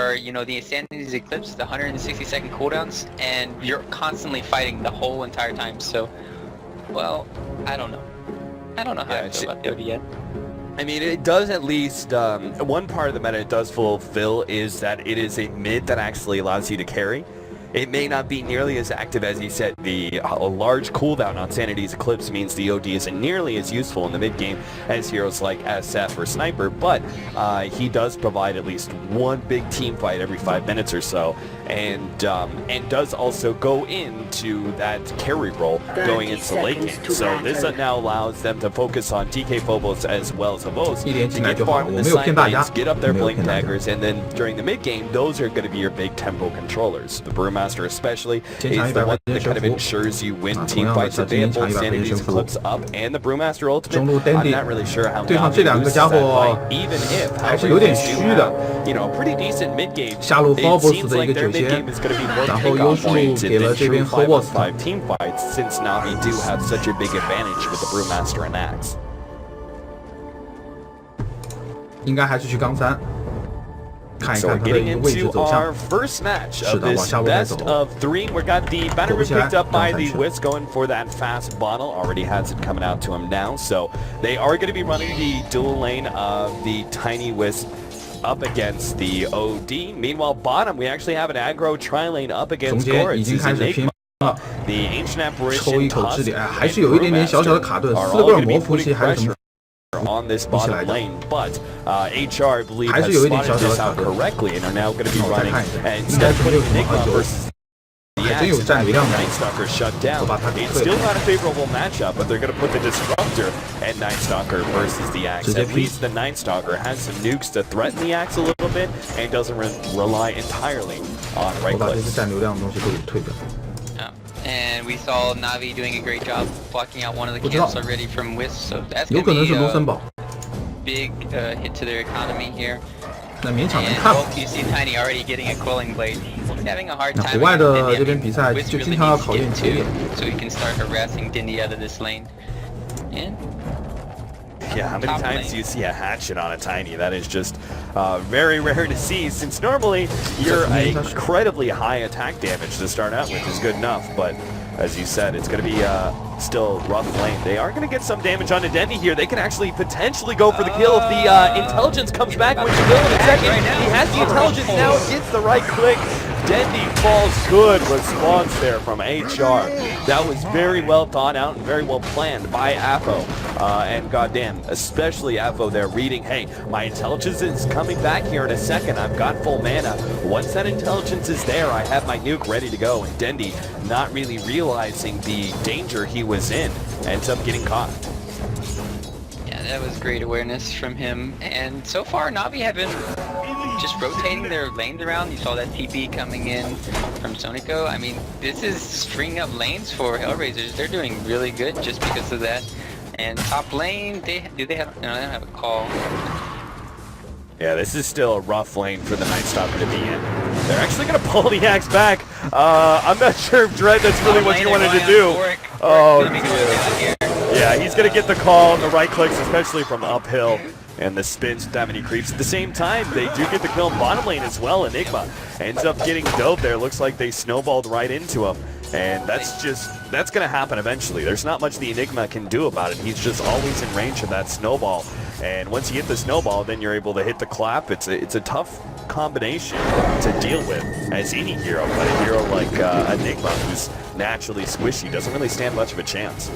are, you know, the Insanity's Eclipse, the 160-second cooldowns, and you're constantly fighting the whole entire time. So, well, I don't know. I don't know how I feel about the OD yet. I mean, it does at least, one part of the meta it does fulfill is that it is a mid that actually allows you to carry. It may not be nearly as active as he said. A large cooldown on Sanity's Eclipse means the OD isn't nearly as useful in the mid game as heroes like SF or Sniper, but he does provide at least one big team fight every 5 minutes or so, and does also go into that carry role going into late game. So this now allows them to focus on TK Phobos as well as Havos to get farm in the side lanes, get up their blink daggers, and then during the mid game, those are going to be your big tempo controllers. The Brewmaster especially is the one that kind of ensures you win team fights. If they have both Sanity's Eclipse up and the Brewmaster ultimate, I'm not really sure how Navi loses that fight, even if you know, a pretty decent mid game. It seems like their mid game is going to be more takeoff oriented than true 5-on-5 team fights, since Navi do have such a big advantage with the Brewmaster and Axe. 应该还是去冈三。 So we're getting into our first match of this best of 3. We got the banner picked up by the Wisp, going for that fast bottle. Already has it coming out to him now. So they are going to be running the dual lane of the Tiny Wisp up against the OD. Meanwhile, bottom, we actually have an aggro tri-lane up against Goritz. The Ancient Apparition, Tusk, are all going to be putting pressure on this bottom lane, but HR, I believe, has spotted this out correctly and are now going to be running, and instead of putting Enigma versus the Axe and Night Stalker shut down, it's still not a favorable matchup, but they're going to put the Disruptor and Night Stalker versus the Axe. At least the Night Stalker has some nukes to threaten the Axe a little bit and doesn't rely entirely on right clicks. And we saw Navi doing a great job blocking out one of the camps already from Wisp, so that's going to be a big hit to their economy here. And you see Tiny already getting a Quelling Blade. He's having a hard time with Dindy. Wisp really needs to get too, so he can start harassing Dindy out of this lane. And yeah, how many times do you see a hatchet on a Tiny? That is just very rare to see, since normally you're incredibly high attack damage to start out with is good enough, but as you said, it's going to be still rough lane. They are going to get some damage onto Dendy here. They can actually potentially go for the kill if the intelligence comes back, which will in a second. He has the intelligence now, gets the right click. Dendy falls. Good response there from HR. That was very well thought out and very well planned by Afo. And goddamn, especially Afo there reading, hey, my intelligence is coming back here in a second. I've got full mana. Once that intelligence is there, I have my nuke ready to go. And Dendy, not really realizing the danger he was in, ends up getting caught. Yeah, that was great awareness from him. And so far, Navi have been just rotating their lanes around. You saw that TP coming in from Sonico. I mean, this is stringing up lanes for HellRaisers. They're doing really good just because of that. And top lane, they have, no, they don't have a call. Yeah, this is still a rough lane for the Night Stalker to be in. They're actually going to pull the Axe back. I'm not sure if Dread, that's really what you wanted to do. Oh, yeah, he's going to get the call on the right clicks, especially from uphill. And the spins with that many creeps. At the same time, they do get the kill in bottom lane as well. Enigma ends up getting dove there. Looks like they snowballed right into him. And that's going to happen eventually. There's not much the Enigma can do about it. He's just always in range of that snowball. And once you hit the snowball, then you're able to hit the clap. It's a tough combination to deal with as any hero, but a hero like Enigma, who's naturally squishy, doesn't really stand much of a chance.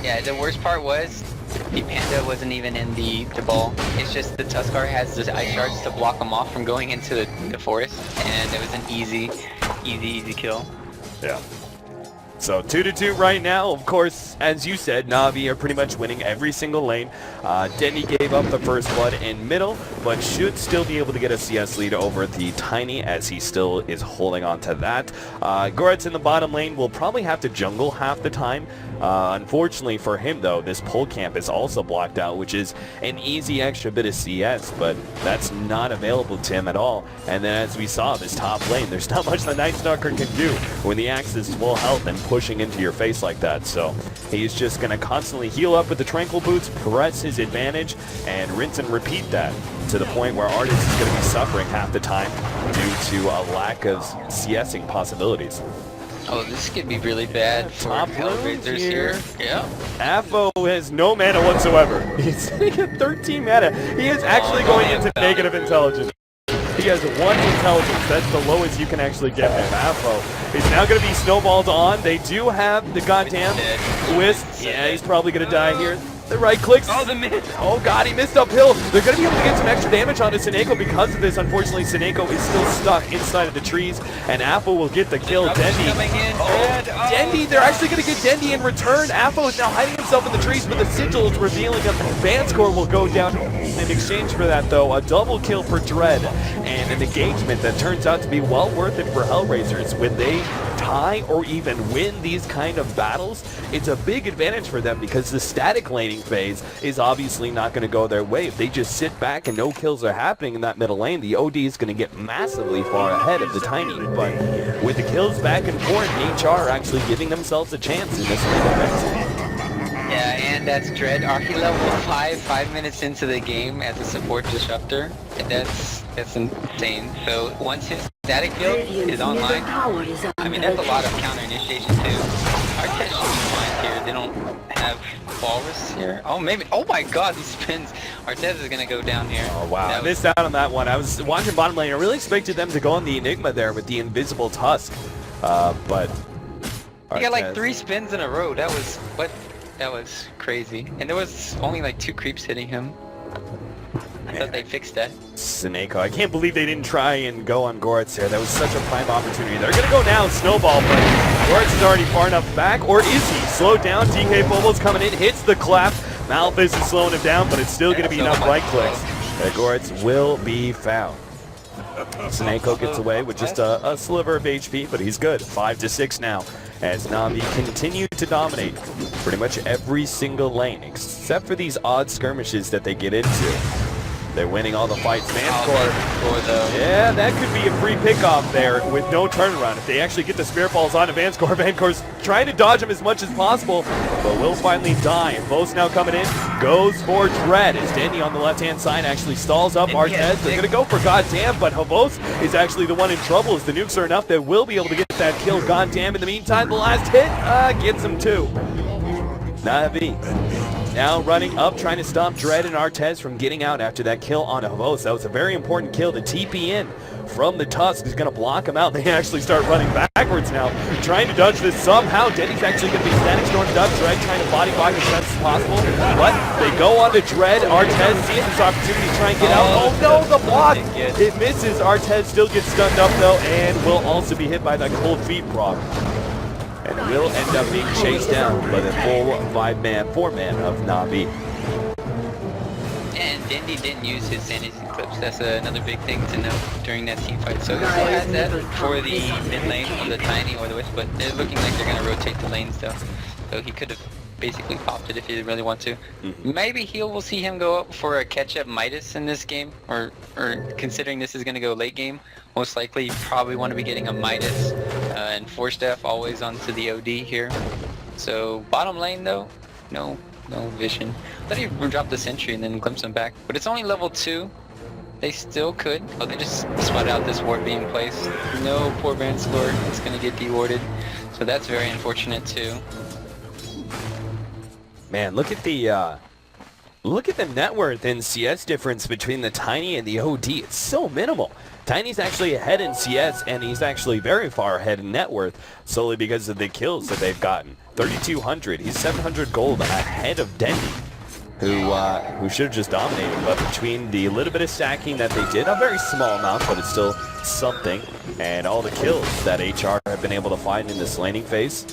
Yeah, the worst part was the Panda wasn't even in the ball. It's just the Tuskar has the ice shards to block him off from going into the forest, and it was an easy kill. Yeah. So 2-2 right now. Of course, as you said, Navi are pretty much winning every single lane. Denny gave up the first blood in middle, but should still be able to get a CS lead over the Tiny, as he still is holding on to that. Goretz in the bottom lane will probably have to jungle half the time, Unfortunately for him, though, this pole camp is also blocked out, which is an easy extra bit of CS, but that's not available to him at all. And then as we saw, this top lane, there's not much the Night Stalker can do when the Axe is full health and pushing into your face like that. So he's just going to constantly heal up with the Tranquil Boots, press his advantage, and rinse and repeat that to the point where Artist is going to be suffering half the time due to a lack of CSing possibilities. Oh, this could be really bad for HellRaisers here. Yeah. Afo has no mana whatsoever. He's sitting at 13 mana. He is actually going into negative intelligence. He has 1 intelligence. That's the lowest you can actually get him. Afo is now going to be snowballed on. They do have the goddamn Wisp. Yeah, he's probably going to die here. The right clicks. Oh, the mid. Oh god, he missed uphill. They're going to be able to get some extra damage onto Seneko because of this. Unfortunately, Seneko is still stuck inside of the trees, and Afo will get the kill. Dendi. Dendi, they're actually going to get Dendi in return. Afo is now hiding himself in the trees, but the sigil is revealing him. Vanscore will go down. In exchange for that, though, a double kill for Dread, and an engagement that turns out to be well worth it for HellRaisers. When they tie or even win these kind of battles, it's a big advantage for them because the static laning phase is obviously not going to go their way. If they just sit back and no kills are happening in that middle lane, the OD is going to get massively far ahead of the Tiny. But with the kills back and forth, HR actually giving themselves a chance in this lane event. Yeah, and that's Dread. Archie level 5 minutes into the game as a support disruptor. And that's insane. So once his static build is online, I mean, that's a lot of counter initiation too. Artest should be fine here. They don't have Walrus here. Oh, maybe. Oh my god, these spins. Artest is going to go down here. Oh wow, I missed out on that one. I was watching bottom lane. I really expected them to go on the Enigma there with the invisible Tusk. But he got like 3 spins in a row. That was, what? That was crazy. And there was only like 2 creeps hitting him. I thought they fixed that. Seneko, I can't believe they didn't try and go on Goretz there. That was such a prime opportunity. They're going to go now, Snowball, but Goretz is already far enough back, or is he? Slowed down, DK Bobo's coming in, hits the clap. Malphus is slowing him down, but it's still going to be enough right clicks. Goretz will be found. Seneko gets away with just a sliver of HP, but he's good. 5-6 now, as Navi continue to dominate pretty much every single lane, except for these odd skirmishes that they get into. They're winning all the fights. Vanscore, yeah, that could be a free pickoff there with no turnaround. If they actually get the Spirit Balls onto Vanscore, Vanscore's trying to dodge him as much as possible, but will finally die. Vo's now coming in, goes for Dread, as Danny on the left-hand side actually stalls up Artez. They're going to go for Goddamn, but Havos is actually the one in trouble, as the nukes are enough that will be able to get that kill. Goddamn, in the meantime, the last hit gets him too. Navi now running up, trying to stop Dread and Artez from getting out after that kill on Havos. That was a very important kill. The TP in from the Tusk is going to block him out. They actually start running backwards now, trying to dodge this somehow. Denny's actually going to be static stormed up. Dread trying to body block as best as possible. But they go on to Dread. Artez sees this opportunity to try and get out. Oh no, the block! It misses. Artez still gets stunned up though, and will also be hit by that cold feet proc. And will end up being chased down by the full 4-man of Navi. And Dendi didn't use his sanity clips. That's another big thing to know during that team fight. So he still has that for the mid lane of the Tiny or the Wisp, but they're looking like they're going to rotate the lanes though. So he could have basically popped it if he didn't really want to. Maybe we'll see him go up for a catch-up Midas in this game, or considering this is going to go late game, most likely you probably want to be getting a Midas and 4-staff always onto the OD here. So bottom lane though, no vision. I thought he dropped the sentry and then glimpse him back, but it's only level 2. They still could. Oh, they just spotted out this ward being placed. No, poor Vanscore is going to get dewarded. So that's very unfortunate too. Man, look at the net worth and CS difference between the Tiny and the OD. It's so minimal. Tiny's actually ahead in CS, and he's actually very far ahead in net worth, solely because of the kills that they've gotten. 3,200. He's 700 gold ahead of Dendi, who should have just dominated. But between the little bit of stacking that they did, a very small amount, but it's still something, and all the kills that HR have been able to find in this laning phase,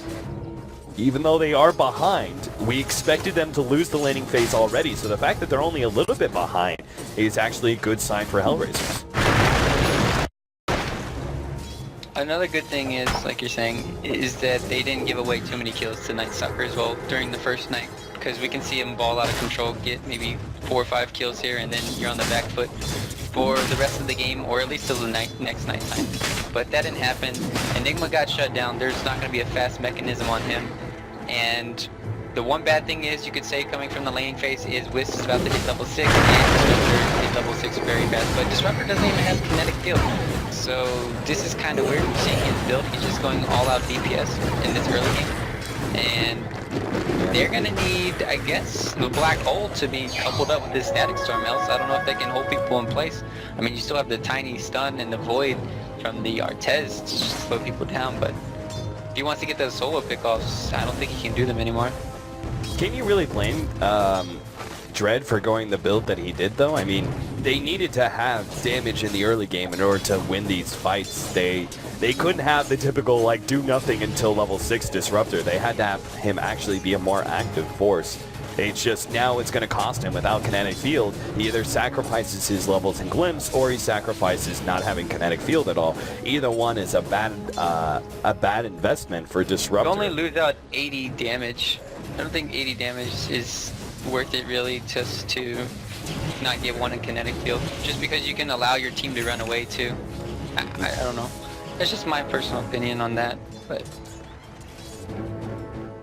even though they are behind, we expected them to lose the laning phase already, so the fact that they're only a little bit behind is actually a good sign for HellRaisers. Another good thing is, like you're saying, is that they didn't give away too many kills to Night Stalker as well during the first night, because we can see him ball out of control, get maybe 4 or 5 kills here, and then you're on the back foot for the rest of the game, or at least till the next night time. But that didn't happen. Enigma got shut down. There's not going to be a fast mechanism on him, and the one bad thing is, you could say, coming from the lane phase, is Wisp is about to hit level 6, and Disruptor hit level 6 very fast, but Disruptor doesn't even have kinetic field. So this is kind of weird seeing his build. He's just going all out DPS in this early game. And they're going to need, I guess, the Black Hole to be coupled up with this Static Storm, else I don't know if they can hold people in place. I mean, you still have the tiny stun and the Void from the Artez to just slow people down, but if he wants to get those solo pickoffs, I don't think he can do them anymore. Can you really blame Dread for going the build that he did, though? I mean, they needed to have damage in the early game in order to win these fights. They couldn't have the typical, like, do nothing until level 6 Disruptor. They had to have him actually be a more active force. It's just now it's going to cost him without kinetic field. He either sacrifices his levels in Glimpse, or he sacrifices not having kinetic field at all. Either one is a bad investment for Disruptor. You only lose out 80 damage. I don't think 80 damage is worth it really, just to not get one in kinetic field, just because you can allow your team to run away too. I don't know. That's just my personal opinion on that, but...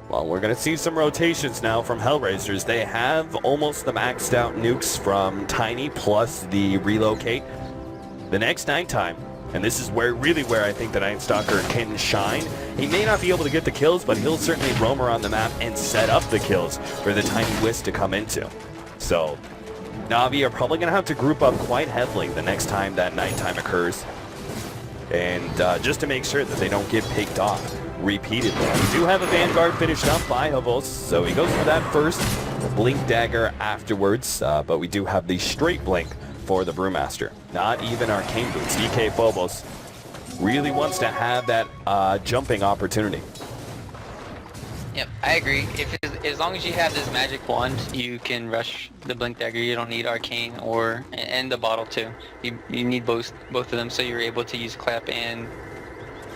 Well, we're going to see some rotations now from HellRaisers. They have almost the maxed out nukes from Tiny plus the relocate. The next nighttime, and this is where I think the Night Stalker can shine. He may not be able to get the kills, but he'll certainly roam around the map and set up the kills for the Tiny Wisp to come into. So Navi are probably going to have to group up quite heavily the next time that nighttime occurs. And just to make sure that they don't get picked off repeatedly. We do have a Vanguard finished up by Havos, so he goes for that first, Blink Dagger afterwards, but we do have the straight Blink for the Brewmaster. Not even Arcane Boots. DK Phobos really wants to have that jumping opportunity. Yep, I agree. As long as you have this magic wand, you can rush the Blink Dagger. You don't need Arcane and the bottle too. You need both of them, so you're able to use Clap and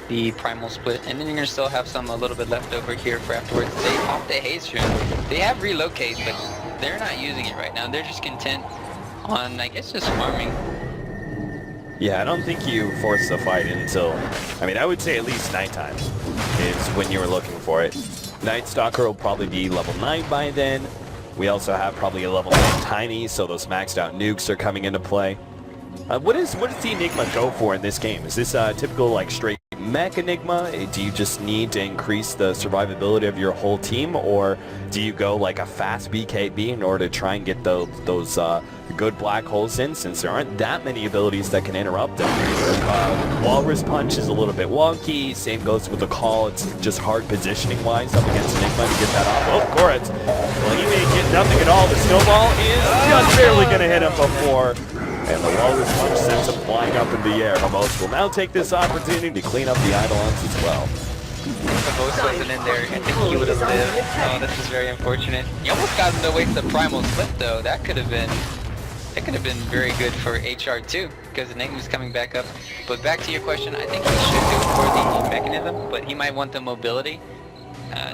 the Primal Split, and then you're gonna still have a little bit left over here for afterwards. They pop the Haze Rune. They have Relocate, but they're not using it right now. They're just content on, I guess, just farming. Yeah, I don't think you force the fight until, I mean, I would say at least nighttime is when you were looking for it. Night Stalker will probably be level 9 by then. We also have probably a level 9 Tiny, so those maxed out nukes are coming into play. What does the Enigma go for in this game? Is this typical, like, straight mech Enigma? Do you just need to increase the survivability of your whole team, or do you go like a fast BKB in order to try and get those good black holes in, since there aren't that many abilities that can interrupt them? Walrus Punch is a little bit wonky, same goes with the Call. It's just hard positioning wise up against Enigma to get that off. Oh, Koretz, well, he may get nothing at all. The snowball is just barely going to hit him before, and the Walrus Punch sends him flying up in the air. Havos will now take this opportunity to clean up the Eidolons as well. If Havos wasn't in there, I think he would have lived. Oh, this is very unfortunate. He almost got him to waste the Primal Split, though. That could have been very good for HR too, because Enigma's coming back up. But back to your question, I think he should go for the mechanism, but he might want the mobility.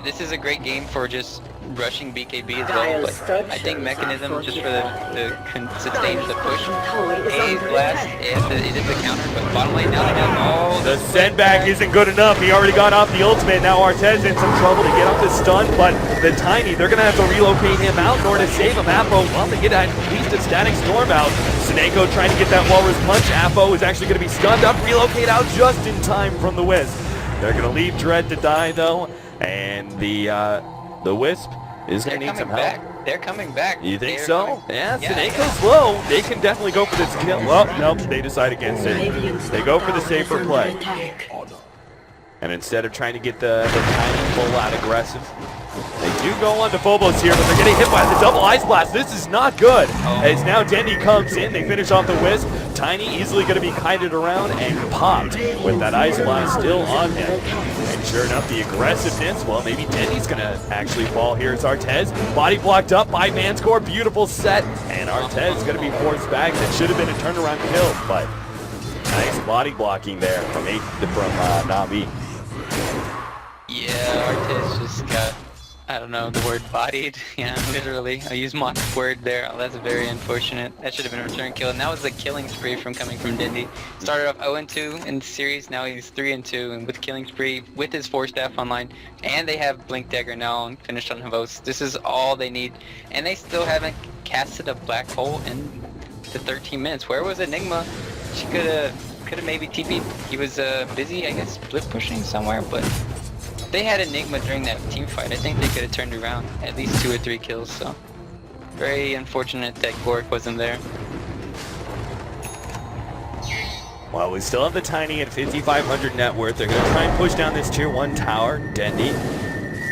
This is a great game for just rushing BKB as well, but I think mechanism, just for the sustain the push. A's blast, it is a counter, but bottom lane now they have all the send back isn't good enough. He already got off the ultimate. Now Artez in some trouble to get off the stun, but the Tiny, they're gonna have to relocate him out in order to save him. Apo, well, they get at least a static storm out. Sineko trying to get that Walrus Punch. Apo is actually gonna be stunned up, relocate out just in time from the Wisp. They're gonna leave Dread to die though, and the Wisp is going to need some help. They're coming back. You think so? Yeah, Sineko's low. They can definitely go for this kill. Well, nope, they decide against it. They go for the safer play. And instead of trying to get the Tiny full out aggressive, they do go on to Phobos here, but they're getting hit by the double Ice Blast. This is not good. As now Dendy comes in, they finish off the Wisp. Tiny easily going to be kited around and popped with that Ice Blast still on him. And sure enough, the aggressiveness, well, maybe Dendy's going to actually fall here. It's Artez, body blocked up by Manscore. Beautiful set, and Artez going to be forced back. That should have been a turnaround kill, but nice body blocking there from Navi. Yeah, Artez just got, I don't know, the word bodied. Yeah, literally. I used my word there. Oh, that's very unfortunate. That should have been a return kill. And that was a killing spree from coming from Dindy. Started off 0-2 in the series. Now he's 3-2 and with killing spree with his 4 staff online. And they have Blink Dagger now and finished on Havos. This is all they need. And they still haven't casted a black hole in the 13 minutes. Where was Enigma? She could have maybe TP'd. He was busy, I guess, split pushing somewhere, but they had Enigma during that team fight. I think they could have turned around at least 2 or 3 kills, so very unfortunate that Gork wasn't there. Well, we still have the Tiny at 5,500 net worth. They're going to try and push down this tier 1 tower. Dendy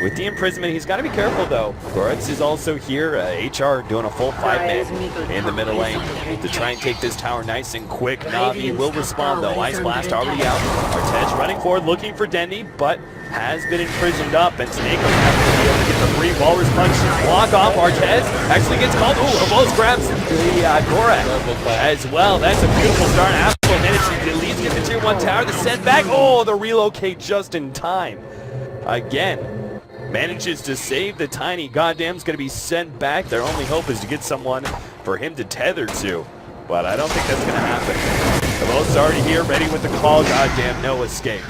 with the imprisonment. He's got to be careful though. Goretz is also here. HR doing a full 5-man in the middle lane to try and take this tower nice and quick. Navi will respond though. Ice Blast already out. Artez running forward looking for Dendy, but has been imprisoned up, and Snake will have to be able to get the free Walrus Punch to block off. Artez actually gets called. Ooh, Havos grabs the Goretz as well. That's a beautiful start. Apple managed to at least get the tier 1 tower. The setback. Oh, the relocate just in time. Again, manages to save the Tiny. Goddamn's going to be sent back. Their only hope is to get someone for him to tether to, but I don't think that's going to happen. Havos already here, ready with the call. Goddamn, no escape.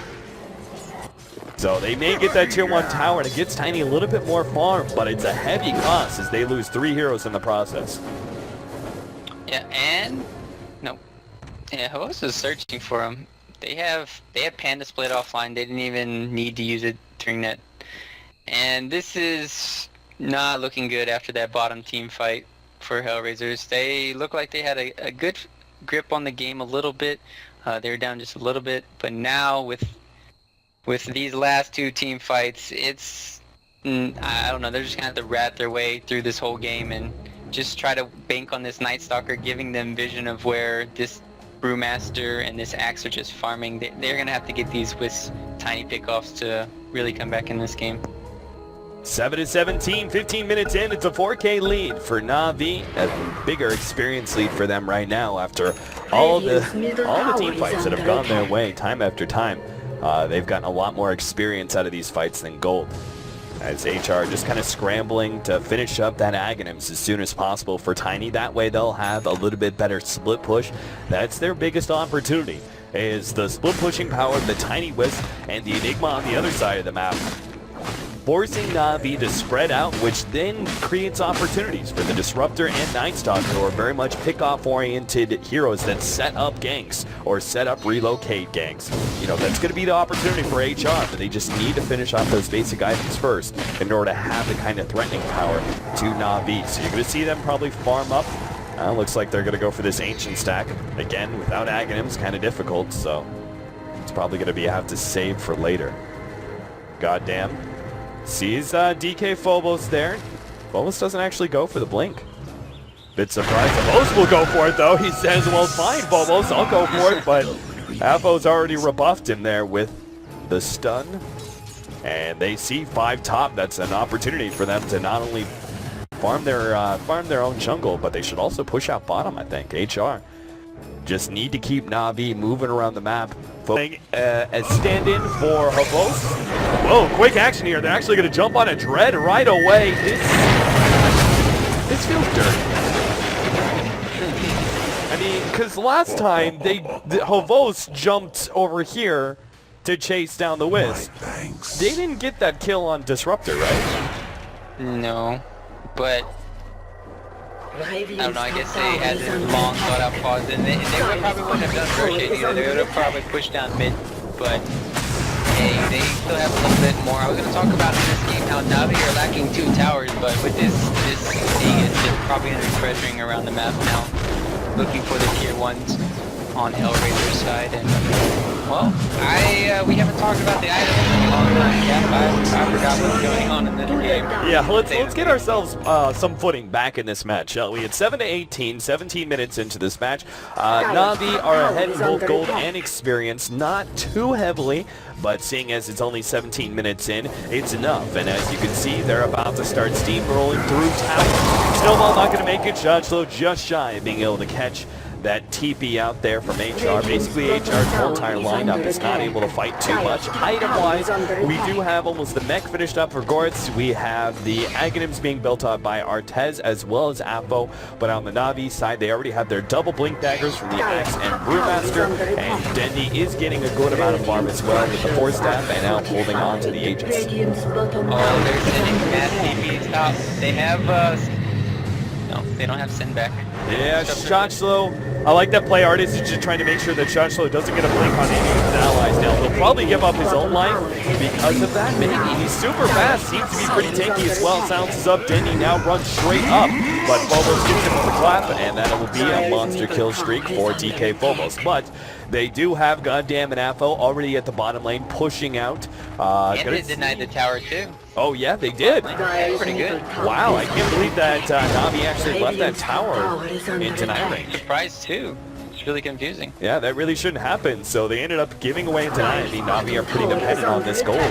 So they may get that tier 1 tower, and it gets Tiny a little bit more farm, but it's a heavy cost as they lose 3 heroes in the process. Yeah, and no. Yeah, Havos is searching for him. They have Panda split offline. They didn't even need to use it during that. And this is not looking good after that bottom team fight for HellRaisers. They look like they had a good grip on the game a little bit. They were down just a little bit, but now with these last 2 team fights, it's, I don't know, they're just going to have to rat their way through this whole game and just try to bank on this Night Stalker, giving them vision of where this Brewmaster and this Axe are just farming. They're going to have to get these with Tiny pickoffs to really come back in this game. 7-17, 15 minutes in, it's a 4K lead for Navi. A bigger experience lead for them right now after all the team fights that have gone their way time after time. They've gotten a lot more experience out of these fights than Gold. As HR just kind of scrambling to finish up that Aghanims as soon as possible for Tiny. That way they'll have a little bit better split push. That's their biggest opportunity, is the split pushing power of the Tiny Wisp and the Enigma on the other side of the map, forcing Navi to spread out, which then creates opportunities for the Disruptor and Night Stalker, who are very much pick-off-oriented heroes that set up ganks or set up relocate ganks. You know, that's going to be the opportunity for HR, but they just need to finish off those basic items first in order to have the kind of threatening power to Navi. So you're going to see them probably farm up. Looks like they're going to go for this Ancient stack. Again, without Aghanims, kind of difficult, so it's probably going to be have to save for later. Goddamn. Sees DK Phobos there. Phobos doesn't actually go for the blink. Bit surprised. Phobos will go for it though. He says, well, fine, Phobos, I'll go for it. But Afo's already rebuffed him there with the stun. And they see 5 top. That's an opportunity for them to not only farm their own jungle, but they should also push out bottom, I think. HR just need to keep Navi moving around the map. As stand-in for Havos. Whoa, quick action here. They're actually going to jump on a Dread right away. This feels dirty. I mean, because last time Havos jumped over here to chase down the Wisp. They didn't get that kill on Disruptor, right? No, but I don't know, I guess they had this long thought out pause, and they probably wouldn't have done Rotate either. They would have probably pushed down mid, but hey, they still have a little bit more. I was going to talk about in this game how Navi are lacking 2 towers, but with this thing, it's just probably going to be pressuring around the map now, looking for the tier 1s on HellRaiser's side. And well, we haven't talked about the items in a long time. Yeah, I forgot what's going on in this game. Yeah, let's get ourselves some footing back in this match, shall we? It's 7-18, 17 minutes into this match. Navi are ahead in both gold and experience, not too heavily, but seeing as it's only 17 minutes in, it's enough. And as you can see, they're about to start steamrolling through tower. Snowball not going to make it, Judge, though, just shy of being able to catch that TP out there from HR. Basically, HR's whole entire lineup is not able to fight too much. Item-wise, we do have almost the mech finished up for Goritz. We have the Aghanims being built up by Artez as well as Apo. But on the Navi side, they already have their double blink daggers from the Axe and Brewmaster. And Dendi is getting a good amount of farm as well with the Force Staff and now holding on to the Aegis. Oh, they're sending mass TPs top. They have, no, they don't have send back. Yeah, Shotchlo. I like that play. Artist is just trying to make sure that Shotchlo doesn't get a blink on any of his allies now. He'll probably give up his own life because of that, maybe. He's super fast, seems to be pretty tanky as well. Silences up, Denny now runs straight up, but Phobos gets him with the clap, and that will be a monster kill streak for DK Phobos. But they do have Goddamn and Afo already at the bottom lane pushing out. And they denied the tower too. Oh yeah, they did. That's pretty good. Wow, I can't believe that Navi actually left that tower in deny range. Surprised too. It's really confusing. Yeah, that really shouldn't happen. So they ended up giving away deny. I mean, Navi are pretty dependent on this goal.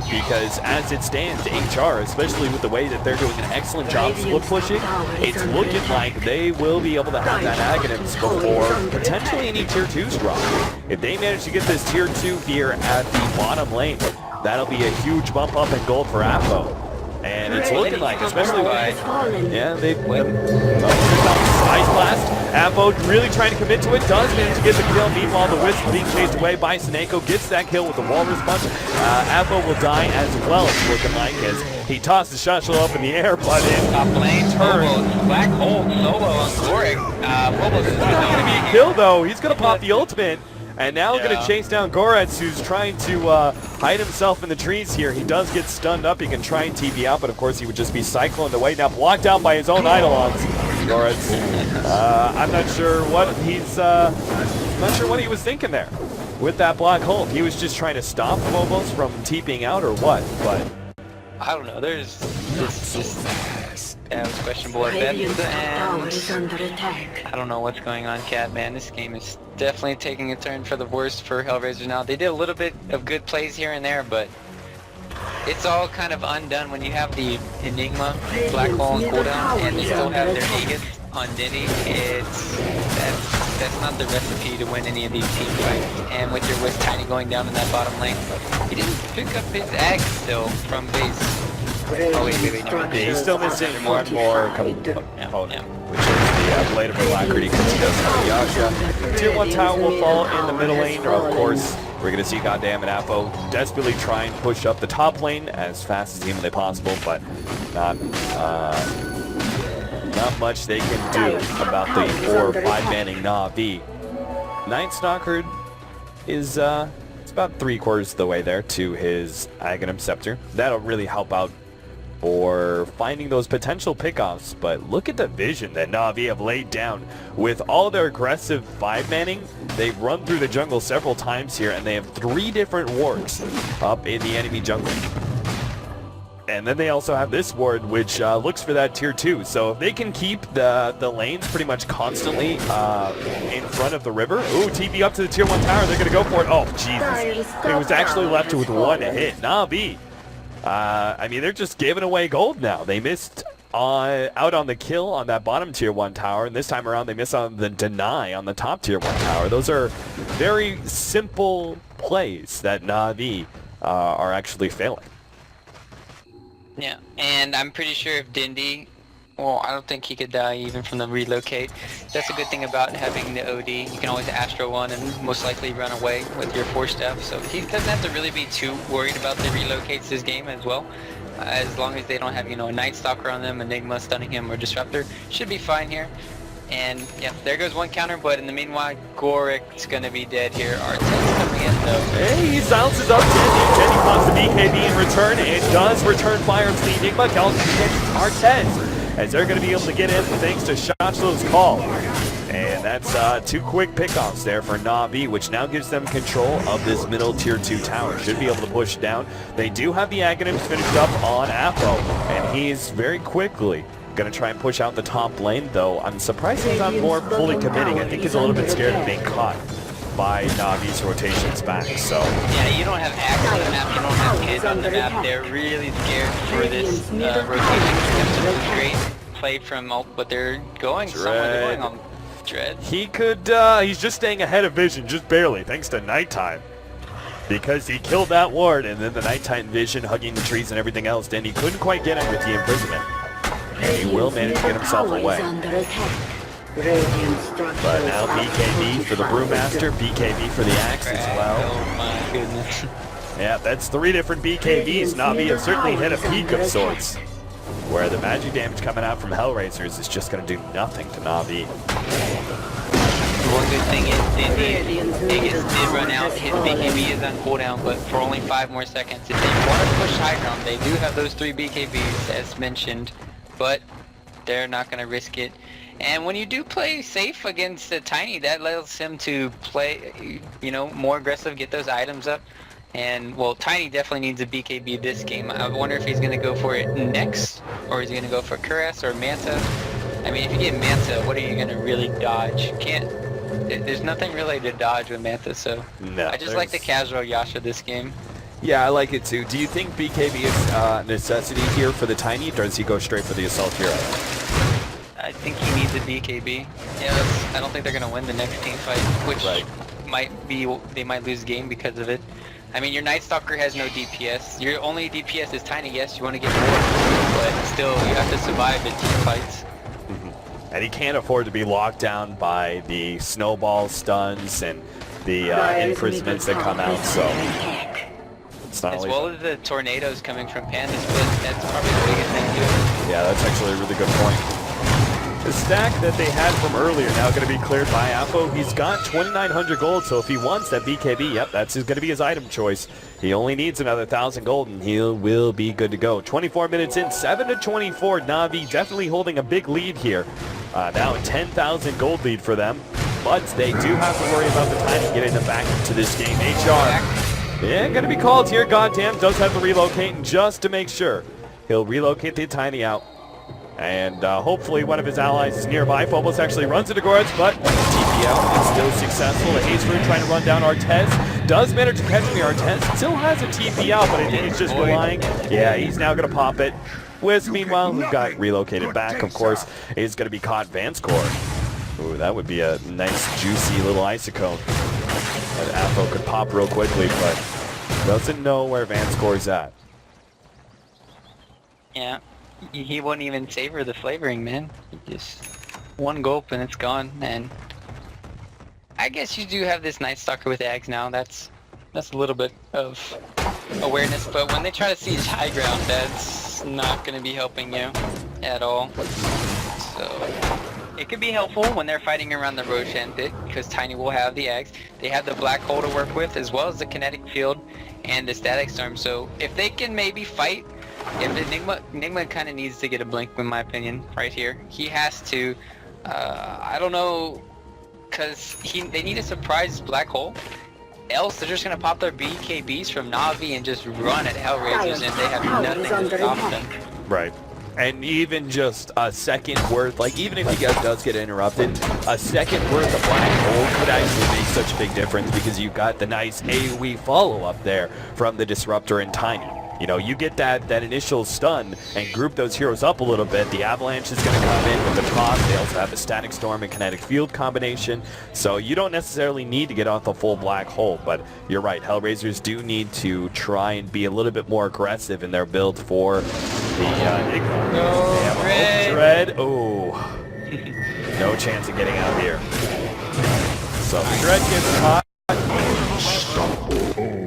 Because as it stands, HR, especially with the way that they're doing an excellent job split pushing, it's looking like they will be able to have that Aghanims before potentially any tier 2s drop. If they manage to get this tier 2 here at the bottom lane, that'll be a huge bump up in gold for Apo. And it's looking like, especially by, yeah, they Ice Blast. Apo really trying to commit to it, does manage to get the kill. Meanwhile, the Wisp being chased away by Seneko, gets that kill with the Walrus Punch. Apo will die as well, it's looking like, as he tosses Shotchlo up in the air, but in top lane, Phobos, Black Hole, solo on Gorik. Phobos is going to be killed though, he's going to pop the ultimate. And now going to chase down Goretz, who's trying to hide himself in the trees here. He does get stunned up. He can try and TP out, but of course he would just be cycling the way. Now blocked out by his own Eidolons. Goretz. I'm not sure what he's. Not sure what he was thinking there with that black hole. He was just trying to stop Phobos from TPing out, or what? But I don't know. There's this. That was questionable at best, and I don't know what's going on, Cat. Man, this game is definitely taking a turn for the worse for HellRaiser now. They did a little bit of good plays here and there, but it's all kind of undone when you have the Enigma, Black Hole, and cooldown, and they still have their Aegis on Diddy. That's not the recipe to win any of these team fights. And with your Wisp Tiny going down in that bottom lane, he didn't pick up his Ag still from base. Oh wait, no. He's still missing more and more component, which is the Blade of Alacrity because he doesn't have Yasha. Tier 1 tower will fall in the middle lane, or of course, we're going to see Goddamn and Apo desperately try and push up the top lane as fast as humanly possible, but not much they can do about the 4 or 5 manning Navi. Night Stalker is it's about 3/4 of the way there to his Aghanim Scepter. That'll really help out for finding those potential pickoffs, but look at the vision that Navi have laid down with all their aggressive 5-manning. They've run through the jungle several times here, and they have 3 different wards up in the enemy jungle. And then they also have this ward, which looks for that tier 2. So if they can keep the lanes pretty much constantly in front of the river. Ooh, TP up to the tier 1 tower. They're going to go for it. Oh, Jesus. It was actually left with 1 hit. Navi. I mean, they're just giving away gold now. They missed out on the kill on that bottom tier 1 tower, and this time around they miss on the deny on the top tier 1 tower. Those are very simple plays that Navi are actually failing. Yeah, and I'm pretty sure if Dindy, well, I don't think he could die even from the relocate. That's a good thing about having the OD. You can always Astro 1 and most likely run away with your Force Staff, so he doesn't have to really be too worried about the relocates this game as well. As long as they don't have, you know, a Night Stalker on them, Enigma stunning him, or Disruptor, should be fine here. And yeah, there goes 1 counter, but in the meanwhile, Gorik's gonna be dead here. Artez coming in though. Hey, he silences up Jenny. Jenny wants the BKB in return. It does return fire to the Enigma. Calls Artez, as they're gonna be able to get in thanks to Shotchlo's call. And that's 2 quick pickoffs there for Navi, which now gives them control of this middle tier 2 tower. Should be able to push down. They do have the Aghanims finished up on Apo, and he's very quickly going to try and push out the top lane, though. I'm surprised he's not more fully committing. I think he's a little bit scared of being caught by Navi's rotations back, so. Yeah, you don't have Axe on the map, you don't have kids on the map. They're really scared for this rotation. It's a great play from Ult, but they're going somewhere. They're going on Dread. He could, he's just staying ahead of Vision, just barely, thanks to Nighttime. Because he killed that ward, and then the Nighttime Vision hugging the trees and everything else, then he couldn't quite get him with the imprisonment. And he will manage to get himself away. But now BKB for the Brewmaster, BKB for the Axe as well. Oh my goodness. Yeah, that's 3 different BKBs. Navi has certainly hit a peak of sorts, where the magic damage coming out from HellRaisers is just going to do nothing to Navi. One good thing is Aegis did run out. His BKB is on cooldown, but for only 5 more seconds. If they want to push high ground, they do have those 3 BKBs as mentioned, but they're not going to risk it. And when you do play safe against the Tiny, that allows him to play, you know, more aggressive, get those items up. And, well, Tiny definitely needs a BKB this game. I wonder if he's going to go for it next, or is he going to go for Cuirass or Manta? I mean, if you get Manta, what are you going to really dodge? You can't, there's nothing really to dodge with Manta, so no, I just like the casual Yasha this game. Yeah, I like it too. Do you think BKB is a necessity here for the Tiny, or does he go straight for the Assault Hero? I think he needs a BKB. Yeah, I don't think they're going to win the next team fight, which might be, they might lose game because of it. I mean, your Night Stalker has no DPS. Your only DPS is Tiny. Yes, you want to get more, but still, you have to survive the team fights. And he can't afford to be locked down by the snowball stuns and the imprisonments that come out, so... It's not as well as the tornadoes coming from Pandas, but that's probably the biggest thing too. Yeah, that's actually a really good point. The stack that they had from earlier now going to be cleared by Apo. He's got 2,900 gold, so if he wants that BKB, yep, that's going to be his item choice. He only needs another 1,000 gold, and he will be good to go. 24 minutes in, 7-24. Navi definitely holding a big lead here. Now a 10,000 gold lead for them, but they do have to worry about the Tiny getting them back into this game. HR, yeah, going to be called here. Goddamn, does have to relocate, and just to make sure, he'll relocate the Tiny out. And hopefully one of his allies is nearby. Phobos actually runs into Goretz, but TP out is still successful. The Haste Rune trying to run down Artez. Does manage to catch me. Artez still has a TP out, but I think he's just relying. Yeah, he's now going to pop it. Wiz, meanwhile, who got relocated back, of course, is going to be caught Vanscore. Ooh, that would be a nice, juicy little Isocone that Apo could pop real quickly, but doesn't know where Vanscore's at. Yeah. He wouldn't even savor the flavoring, man. Just one gulp and it's gone. And I guess you do have this Night Stalker with Ags now. That's a little bit of awareness, but when they try to siege high ground, that's not going to be helping you at all. So it could be helpful when they're fighting around the Roshan pit, because Tiny will have the Ags. They have the Black Hole to work with, as well as the Kinetic Field and the Static Storm. So if they can maybe fight, if Enigma kind of needs to get a blink, in my opinion, right here. He has to, I don't know, because they need a surprise Black Hole. Else they're just going to pop their BKBs from Navi and just run at HellRaisers, and they have nothing to stop them. Right. And even just a second worth, like even if he does get interrupted, a second worth of Black Hole could actually make such a big difference, because you've got the nice AoE follow-up there from the Disruptor and Tiny. You know, you get that initial stun and group those heroes up a little bit. The Avalanche is going to come in with the top. They also have a Static Storm and Kinetic Field combination. So you don't necessarily need to get off the full Black Hole. But you're right, HellRaisers do need to try and be a little bit more aggressive in their build for the Enigma. No, they have a Dread. Oh, no chance of getting out here. So Dread gets caught.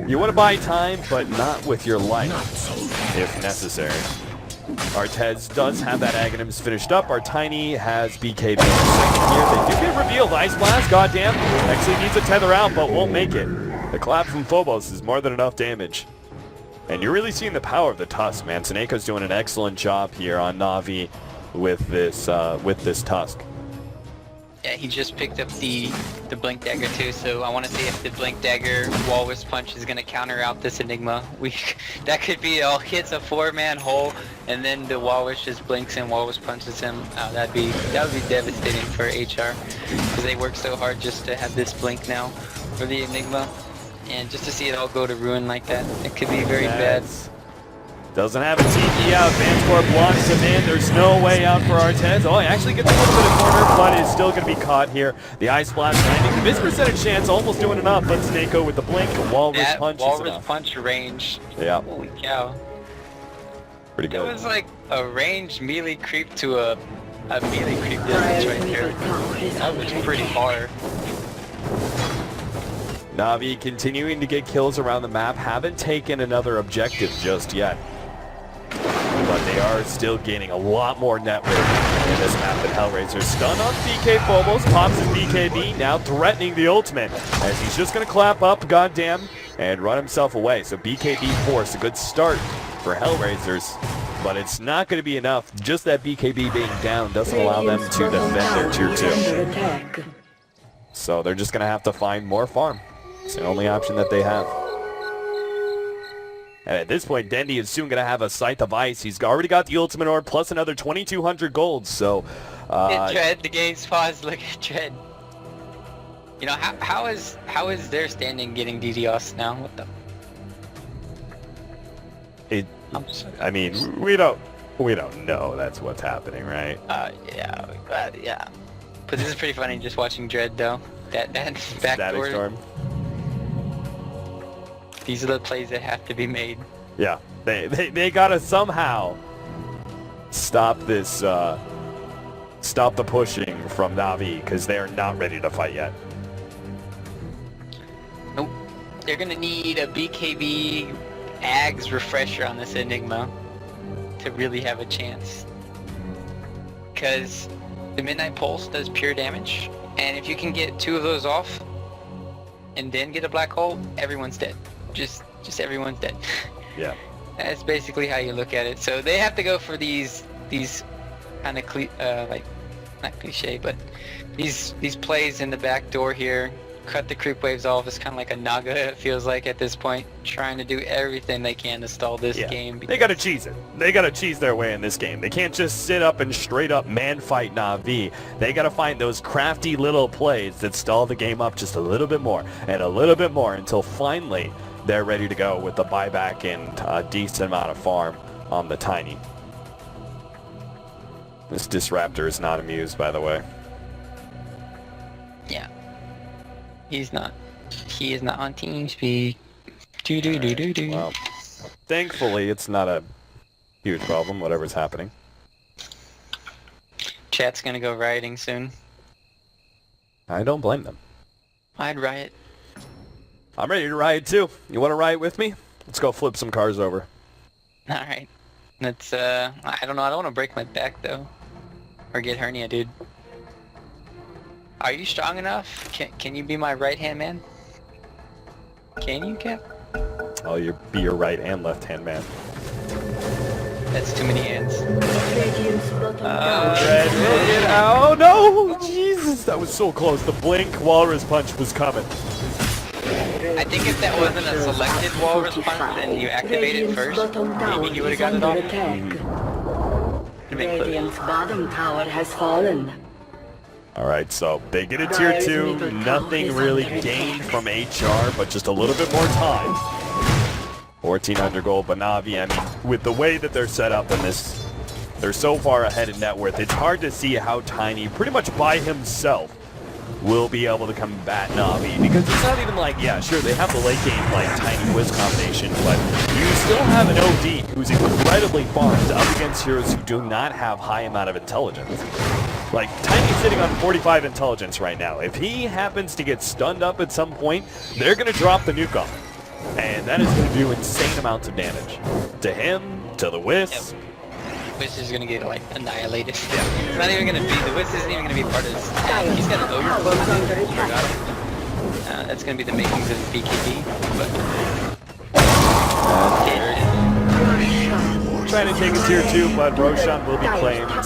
You want to buy time, but not with your life, if necessary. Artez does have that Aghanims finished up. Our Tiny has BKB in the second here. They do get revealed. Ice Blast, goddamn. Actually needs a tether out, but won't make it. The clap from Phobos is more than enough damage. And you're really seeing the power of the Tusk, man. Taneko's doing an excellent job here on Navi with this Tusk. Yeah, he just picked up the Blink Dagger too, so I want to see if the Blink Dagger Walrus Punch is going to counter out this Enigma. That could be all hits a 4-man hole, and then the Walrus just blinks and Walrus punches him. That would be devastating for HR, because they work so hard just to have this blink now for the Enigma, and just to see it all go to ruin like that, it could be very bad. Doesn't have a TP out. Vansport blocks him in. There's no way out for Artez. Oh, he actually gets a little bit of corner, but is still going to be caught here. The Ice Blast landing. Miss percentage chance, almost doing enough, but Snako with the blink. The Walrus Punch is Walrus enough. Punch range. Yeah. Holy cow. Pretty good. It was like a ranged melee creep to a melee creep distance right there. That was pretty far. Navi continuing to get kills around the map. Haven't taken another objective just yet. But they are still gaining a lot more network in this map than HellRaiser. Stun on BK Phobos, pops his BKB, now threatening the ultimate. As he's just going to clap up, goddamn, and run himself away. So BKB force, a good start for HellRaisers. But it's not going to be enough. Just that BKB being down doesn't allow them to defend their tier 2. So they're just going to have to find more farm. It's the only option that they have. And at this point, Dendy is soon going to have a Scythe of Ice. He's already got the ultimate orb plus another 2,200 gold. So, Dread, the game's paused. Look at Dread. You know, how is their standing getting DDoS now? What the? I mean, we don't know that's what's happening, right? Yeah. But this is pretty funny just watching Dread though. That backdoor. Storm. These are the plays that have to be made. Yeah, they gotta somehow stop this, stop the pushing from Navi, because they are not ready to fight yet. Nope. They're gonna need a BKB Ags refresher on this Enigma to really have a chance. Because the Midnight Pulse does pure damage, and if you can get 2 of those off, and then get a black hole, everyone's dead. Just everyone's dead. Yeah. That's basically how you look at it. So they have to go for these kind of like, not cliche, but these plays in the back door here. Cut the creep waves off. It's kind of like a Naga, it feels like at this point, trying to do everything they can to stall this game. They gotta cheese it. They gotta cheese their way in this game. They can't just sit up and straight up man fight Navi. They gotta find those crafty little plays that stall the game up just a little bit more and a little bit more until finally they're ready to go with the buyback and a decent amount of farm on the Tiny. This Disruptor is not amused, by the way. Yeah. He's not. He is not on TeamSpeak. Do. Well, thankfully, it's not a huge problem, whatever's happening. Chat's gonna go rioting soon. I don't blame them. I'd riot. I'm ready to riot too. You want to riot with me? Let's go flip some cars over. Alright. Let's, I don't know. I don't want to break my back, though. Or get hernia, dude. Are you strong enough? Can you be my right-hand man? Can you, Cap? I'll be your right and left-hand man. That's too many hands. Oh no! Jesus, that was so close. The blink Walrus Punch was coming. I think if that wasn't a selected Walrus Punch and you activate it first, maybe he would have got it off. Radiant's bottom tower has fallen. Alright, so they get a tier 2, nothing really gained from HR, but just a little bit more time. 1,400 gold, but Navi, I mean, with the way that they're set up in this, they're so far ahead in net worth, it's hard to see how Tiny, pretty much by himself, will be able to combat Navi, because it's not even like, yeah, sure, they have the late game, like, Tiny Wiz combination, but you still have an OD who's incredibly farmed up against heroes who do not have high amount of intelligence. Like, Tiny's sitting on 45 intelligence right now. If he happens to get stunned up at some point, they're going to drop the nuke on him. And that is going to do insane amounts of damage. To him, to the Wiz. Yep. Wiz is going to get, like, annihilated. It's not even going to be, the Wiz isn't even going to be part of this. He's got an overflow. Forgot. That's going to be the makings of the BKB. Trying to take a tier 2, but Roshan will be claimed by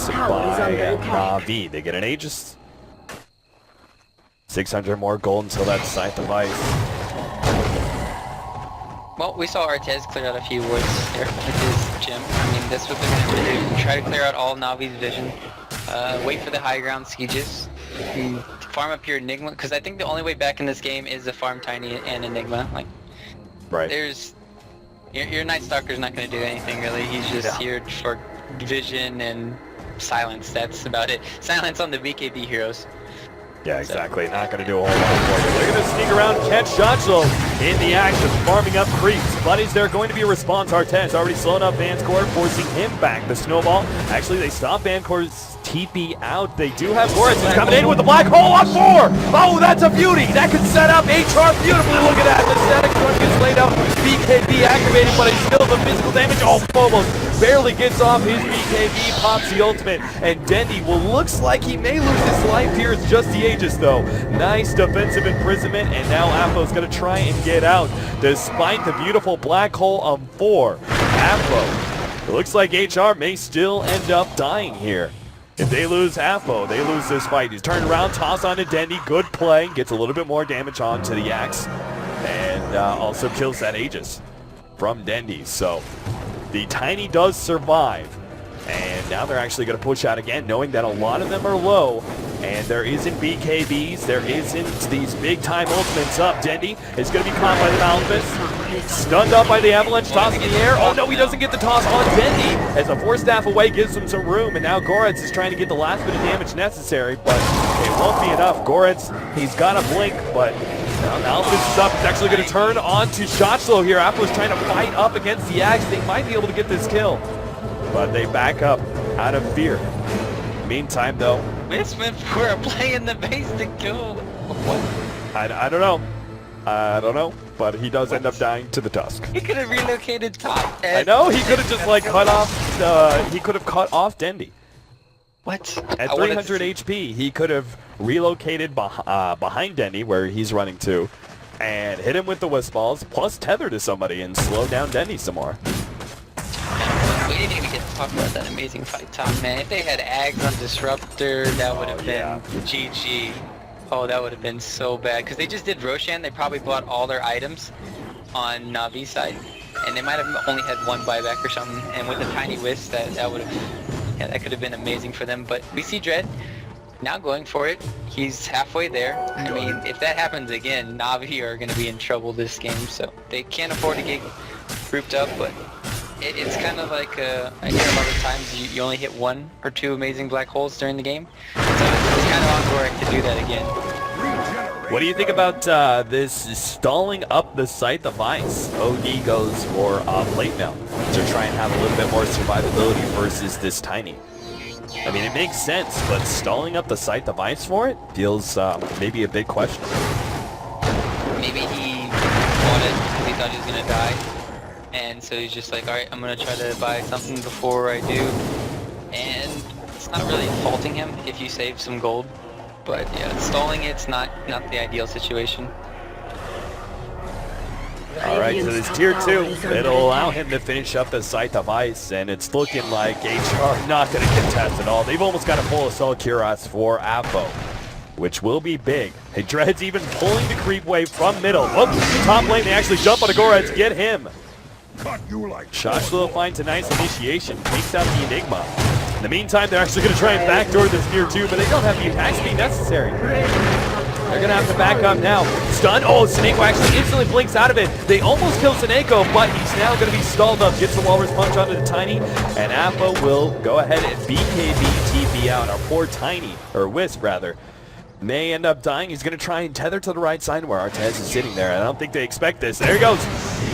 Navi. They get an Aegis. 600 more gold until that Scythe of Ice. Well, we saw Artez clear out a few wards there with his gem. I mean, that's what they're going to do. Try to clear out all Navi's vision. Wait for the high ground sieges. Farm up your Enigma, because I think the only way back in this game is to farm Tiny and Enigma. Like, right. There's Your Night Stalker's not going to do anything really. He's just here for vision and silence. That's about it. Silence on the BKB heroes. Yeah, exactly. Not going to do a whole lot for you. They're going to sneak around, catch Shotchlo in the action, farming up creeps. But is there going to be a response? Artez already slowing up Vancore, forcing him back. The snowball. Actually, they stop Vancore's TP out. They do have Goritz coming in with the black hole on 4. Oh, that's a beauty. That could set up HR beautifully. Look at that. The static one gets laid out. BKB activated, but it's still the physical damage. Oh, Phobos barely gets off his BKB, pops the ultimate, and Dendy, well, looks like he may lose his life here. It's just the Aegis, though. Nice defensive imprisonment, and now Apo's going to try and get out, despite the beautiful black hole on 4. Apo, it looks like HR may still end up dying here. If they lose Apo, they lose this fight. He's turned around, toss onto Dendy, good play, gets a little bit more damage onto the Axe, and also kills that Aegis from Dendy. So the Tiny does survive, and now they're actually going to push out again, knowing that a lot of them are low, and there isn't BKBs, there isn't these big-time ultimates up. Dendy is going to be caught by the Malphus, stunned up by the Avalanche, toss in the air. Oh no, he doesn't get the toss on Dendy, as a 4-staff away gives him some room, and now Goritz is trying to get the last bit of damage necessary, but it won't be enough. Goritz, he's got a blink, but now Malphus is up. It's actually going to turn on to Shotchlo here. Apple's trying to fight up against the Axe. They might be able to get this kill, but they back up out of fear. Meantime, though, we're playing the base to kill. What? I don't know. I don't know, but he does end up dying to the Tusk. He could have relocated top. I know, he could have just like cut off, he could have cut off Dendy. What? At 300 HP, he could have relocated behind Dendy, where he's running to, and hit him with the Wisp Balls, plus tether to somebody and slow down Dendy some more. We didn't even get to talk about that amazing fight, Tom, man. If they had Ags on Disruptor, that would have been GG. Oh, that would have been so bad. Because they just did Roshan, they probably bought all their items on Navi's side. And they might have only had one buyback or something. And with a tiny Wisp, that would have, yeah, that could have been amazing for them. But we see Dread now going for it. He's halfway there. I mean, if that happens again, Navi are going to be in trouble this game. So they can't afford to get grouped up, but it's kind of like, I hear a lot of times you only hit 1 or 2 amazing black holes during the game. So it's kind of on Gorik to do that again. What do you think about this stalling up the site device? OD goes for late now to try and have a little bit more survivability versus this Tiny. I mean, it makes sense, but stalling up the site device for it feels maybe a big question. Maybe he wanted because he thought he was going to die. And so he's just like, alright, I'm going to try to buy something before I do. And it's not really faulting him if you save some gold. But yeah, stalling it's not the ideal situation. Alright, so this tier 2, it'll allow him to finish up the site device, and it's looking like HR not going to contest at all. They've almost got a full assault Cuirass for Apo, which will be big. Hey, Dread's even pulling the creep wave from middle. Oh, top lane, they actually jump on Goritz, get him. Shotchlo finds a nice initiation, takes out the Enigma. In the meantime, they're actually going to try and backdoor this tier 2, but they don't have the attack speed necessary. They're going to have to back up now. Stun. Oh, Sineko actually instantly blinks out of it. They almost kill Sineko, but he's now going to be stalled up. Gets the Walrus Punch onto the Tiny, and Apo will go ahead and BKB TP out. Our poor Tiny, or Wisp rather, may end up dying. He's going to try and tether to the right side where Artez is sitting there. I don't think they expect this. There he goes.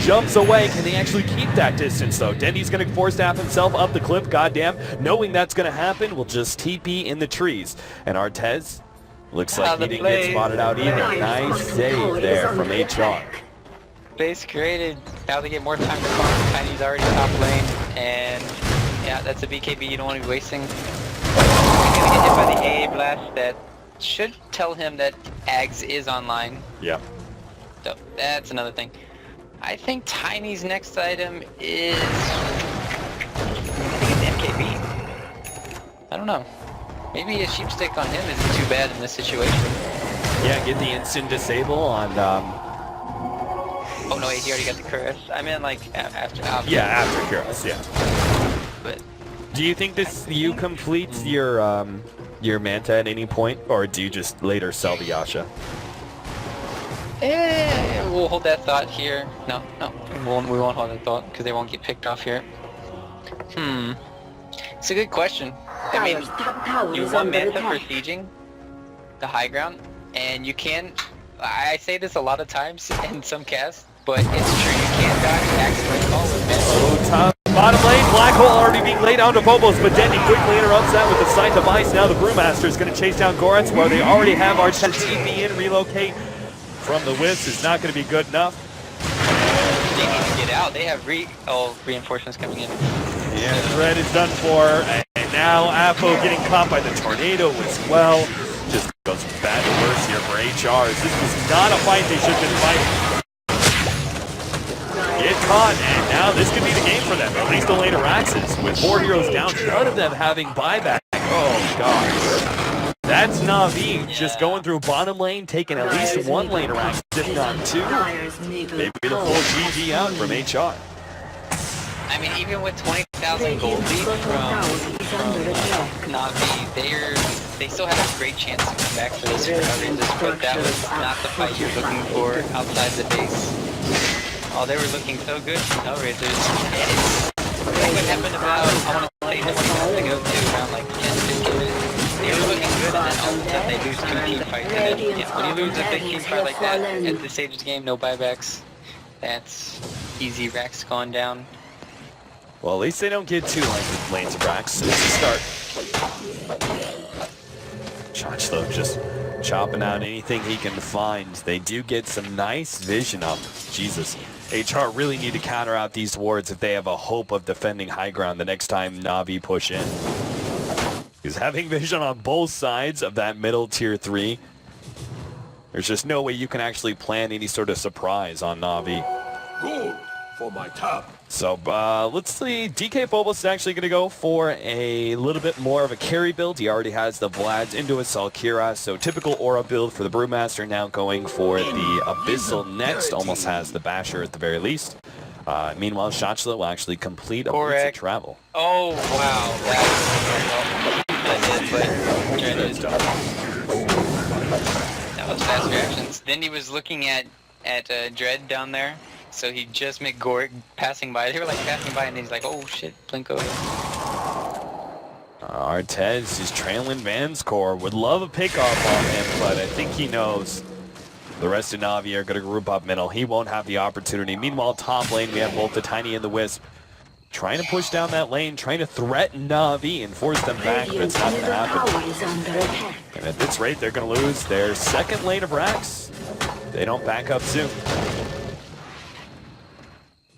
Jumps away. Can they actually keep that distance, though? Dendy's going to force staff himself up the cliff. Goddamn. Knowing that's going to happen, will just TP in the trees. And Artez looks like he didn't get spotted out either. Nice save there from HR. Base created. Now they get more time to farm. Tiny's already top lane. And yeah, that's a BKB you don't want to be wasting. He's going to get hit by the AA blast that should tell him that Ags is online. Yeah. So that's another thing. I think Tiny's next item is, I think it's MKB. I don't know. Maybe a sheep stick on him isn't too bad in this situation. Yeah, get the instant disable on. Oh no, wait, he already got the Cuirass. I mean, like after. Yeah, after Cuirass. Yeah. But do you think you complete your Manta at any point, or do you just later sell the Yasha? We'll hold that thought here. No, We won't hold that thought because they won't get picked off here. It's a good question. I mean, you one matchup for sieging the high ground, and you can. I say this a lot of times in some casts, but it's true. You can't dodge accident call with mid. Oh, top bottom lane, black hole already being laid down to Bobos, but Denny quickly interrupts that with the sight device. Now the Brewmaster is going to chase down Goretz, where they already have our TP in. Relocate from the Wisp is not going to be good enough. They need to get out. They have reinforcements coming in. Yeah, Dread is done for, and now Apo getting caught by the tornado as well. Just goes bad to worse here for HRs. This was not a fight they should have been fighting. Get caught, and now this could be the game for them. At least the later Axes with 4 heroes down, none of them having buyback. Oh god. That's Navi just going through bottom lane, taking at least 1 laner Axe, if not 2. Maybe the full GG out from HR. I mean, even with 20,000 gold lead from Navi, they still have a great chance to come back for this HellRaiser, but that was not the fight you're looking for outside the base. Oh, they were looking so good from HellRaisers. Like what happened about, I want to say 20 minutes ago too, around like 10-15 minutes. They were looking good, and then all of a sudden they lose 2 team fights. And then, yeah, when you lose a big team fight like that at this stage of the game, no buybacks, that's easy racks gone down. Well, at least they don't get 2 lanes of racks. It's a start. Chachlo just chopping out anything he can find. They do get some nice vision up. Jesus. HR really need to counter out these wards if they have a hope of defending high ground the next time Navi push in. Because having vision on both sides of that middle tier 3, there's just no way you can actually plan any sort of surprise on Navi. Good for my top. So let's see, DK Phobos is actually going to go for a little bit more of a carry build. He already has the Vlads into his Salkira, so typical aura build for the Brewmaster, now going for the Abyssal next, almost has the Basher at the very least. Meanwhile, Shachla will actually complete a Blitz of Travel. Oh wow, that was fast reactions. Then he was looking at Dread down there. So he just met Gorik passing by. They were like passing by, and he's like, "Oh shit, Blinko." Artez is trailing Vanscore. Would love a pick off on him, but I think he knows the rest of Navi are going to group up middle. He won't have the opportunity. Meanwhile, top lane, we have both the Tiny and the Wisp trying to push down that lane, trying to threaten Navi and force them back, but it's not going to happen. And at this rate, they're going to lose their 2nd lane of racks. They don't back up soon.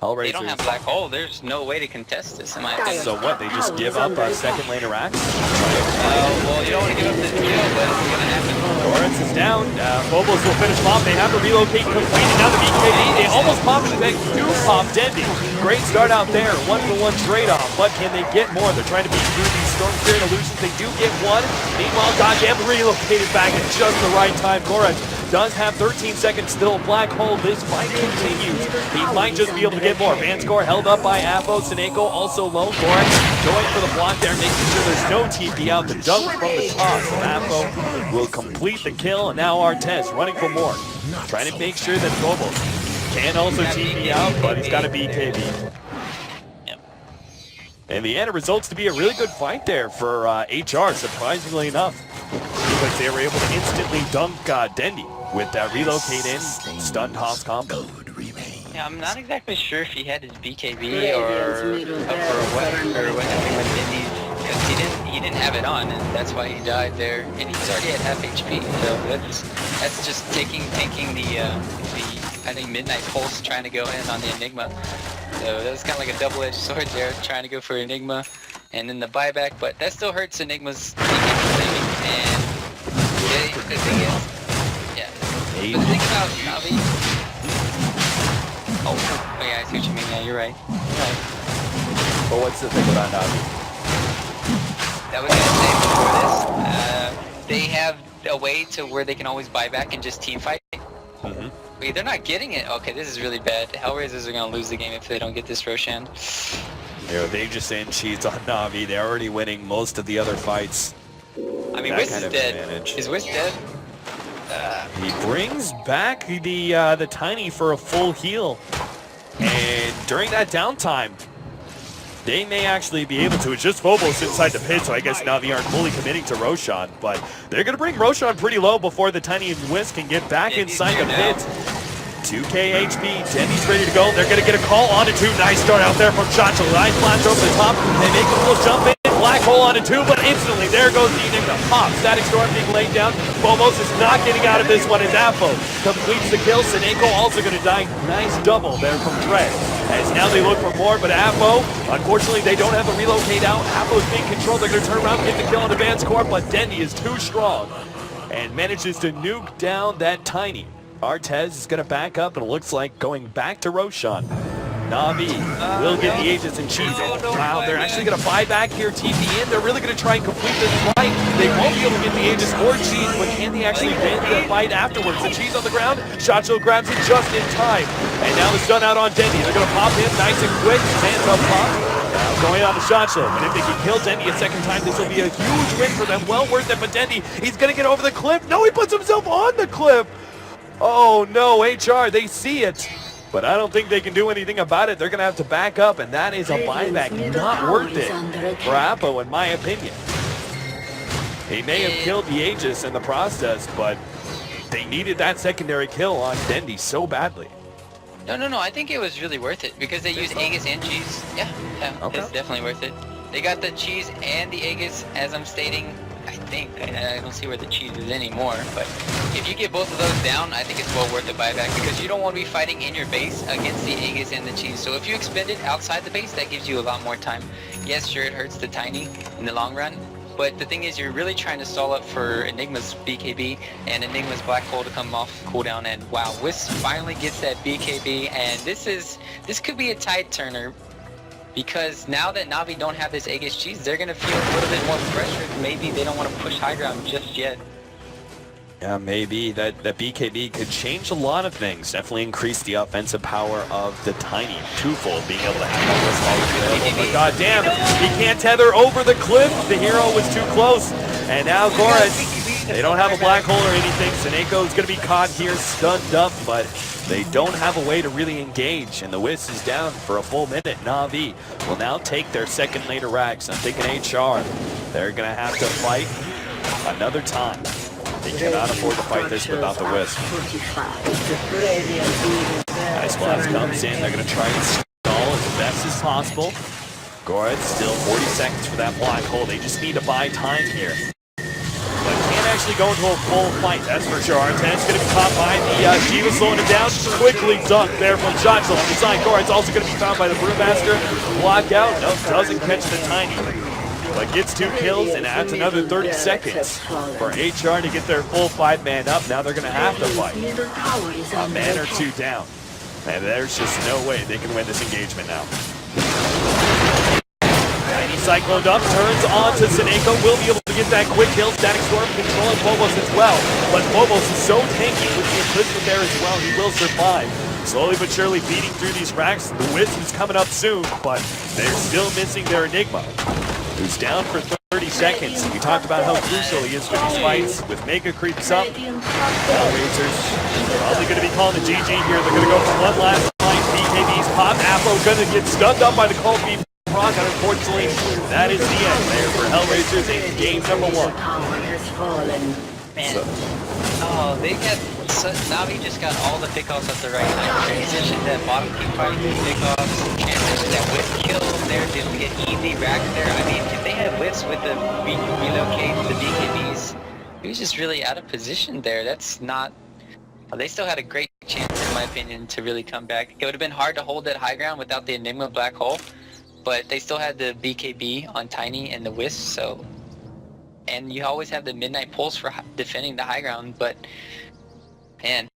They don't have black hole. There's no way to contest this, in my opinion. So what? They just give up a 2nd lane of racks? Well, you don't want to give up the kill, but it's going to happen. Goretz is down. Phobos will finish him off. They have to relocate completely. Now the BKB. They almost popped it. They do pop Dendy. Great start out there. 1-for-1 trade-off. But can they get more? They're trying to beat through these Storm Spirit illusions. They do get 1. Meanwhile, Dodgem relocated back at just the right time. Goretz does have 13 seconds still. Black hole. This fight continues. He might just be able to get more. Vanscore held up by Apo. Sineko also low. Goretz going for the block there, making sure there's no TP out. The dunk from the top. So Apo will complete the kill. And now Artez running for more. Trying to make sure that Phobos can also TP out, but he's got a BKB. In the end, it results to be a really good fight there for HR, surprisingly enough, because they were able to instantly dunk Dendy with that relocate in stunned Hoss combo. Yeah, I'm not exactly sure if he had his BKB or what happened with Dendy, because he didn't have it on, and that's why he died there, and he's already at half HP. So that's just taking the I think Midnight Pulse trying to go in on the Enigma. So that was kind of like a double-edged sword there, trying to go for Enigma, and then the buyback, but that still hurts Enigma's BKB, and the thing is, yeah. The thing about Navi, oh yeah, I see what you mean, yeah, you're right. But what's the thing about Navi? That was going to say before this, they have a way to where they can always buy back and just team fight. Wait, they're not getting it? Okay, this is really bad. HellRaisers are going to lose the game if they don't get this Roshan. They just in cheats on Navi. They're already winning most of the other fights. I mean, Wisp is dead. Advantage. Is Wisp dead? He brings back the Tiny for a full heal. And during that downtime, they may actually be able to. It's just Phobos inside the pit, so I guess Navi aren't fully committing to Roshan, but they're going to bring Roshan pretty low before the Tiny and Wisp can get back inside the pit. 2k HP, Denny's ready to go. They're going to get a call on it too. Nice start out there from Chacho. Line flash over the top. They make a little jump in. Black hole on it too, but instantly there goes the Enigma. Pop, Static Storm being laid down. Phobos is not getting out of this one as Apo completes the kill. Seneko also going to die. Nice double there from Fred. As now they look for more, but Apo, unfortunately they don't have a relocate out. Apo's being controlled. They're going to turn around, get the kill on Advanced Core, but Denny is too strong and manages to nuke down that Tiny. Artez is going to back up, and it looks like going back to Roshan. Navi will get the Aegis and Cheese. Wow, they're actually going to buy back here, TP in. They're really going to try and complete this fight. They won't be able to get the Aegis or Cheese, but can they actually win the fight afterwards? The Cheese on the ground, Chacho grabs it just in time. And now it's done out on Denny. They're going to pop him nice and quick. Hands up pop. Now going on to Chacho. But if they can kill Denny a second time, this will be a huge win for them. Well worth it, but Denny, he's going to get over the cliff. No, he puts himself on the cliff. Oh no, HR, they see it. But I don't think they can do anything about it. They're going to have to back up, and that is a buyback not worth it for Apo, in my opinion. He may have killed the Aegis in the process, but they needed that secondary kill on Dendy so badly. No, I think it was really worth it because they used Aegis and Cheese. Yeah, okay. It's definitely worth it. They got the Cheese and the Aegis, as I'm stating. I think. I don't see where the Cheese is anymore, but if you get both of those down, I think it's well worth the buyback because you don't want to be fighting in your base against the Aegis and the Cheese. So if you expend it outside the base, that gives you a lot more time. Yes, sure, it hurts the Tiny in the long run, but the thing is you're really trying to stall up for Enigma's BKB and Enigma's Black Hole to come off cooldown, and wow, Wisp finally gets that BKB, and this could be a tide turner. Because now that Navi don't have this Aegis Cheese, they're going to feel a little bit more pressure. Maybe they don't want to push high ground just yet. Yeah, maybe that BKB could change a lot of things. Definitely increase the offensive power of the Tiny. Twofold, being able to have all this available. But goddamn, he can't tether over the cliff. The hero was too close. And now Goretz, they don't have a black hole or anything. Seneko is going to be caught here, stunned up, but they don't have a way to really engage, and the Wisp is down for a full minute. Navi will now take their second later racks. I'm thinking HR. They're going to have to fight another time. They cannot afford to fight this without the Wisp. Ice Blast comes in. They're going to try and stall as best as possible. Goretz still 40 seconds for that black hole. They just need to buy time here. But can't actually go into a full fight, that's for sure. Arten's going to be caught by the Diva, slowing him down. Quickly dunked there from Chacho on the side. Goretz also going to be found by the Brewmaster. Block out. No, doesn't catch the Tiny. But gets 2 kills and adds another 30 seconds for HR to get their full 5-man up. Now they're going to have to fight a man or 2 down. And there's just no way they can win this engagement now. Tiny cycloned up, turns on to Seneko, will be able to get that quick kill. Static Storm controlling Phobos as well, but Phobos is so tanky with the imprisonment there as well, he will survive. Slowly but surely beating through these racks. The Wisp is coming up soon, but they're still missing their Enigma, who's down for 30 seconds. We talked about how crucial he is for these fights. With Mega creeps up, HellRaisers probably going to be calling the GG here. They're going to go for one last fight. BKB's pop. Apo going to get stunned up by the cold beam. And unfortunately, that is the end there for HellRaisers in game number 1. Man. Oh, they got... Navi just got all the pickoffs at the right time. Transition that bottom keep fighting these pickoffs. Transition that Wisp kill there. Didn't get easy racks there. I mean, if they had Wisp with the relocate, the BKBs, he was just really out of position there. That's not... They still had a great chance, in my opinion, to really come back. It would have been hard to hold that high ground without the Enigma Black Hole. But they still had the BKB on Tiny and the Wisp, so... And you always have the Midnight Pulse for defending the high ground, but... Man,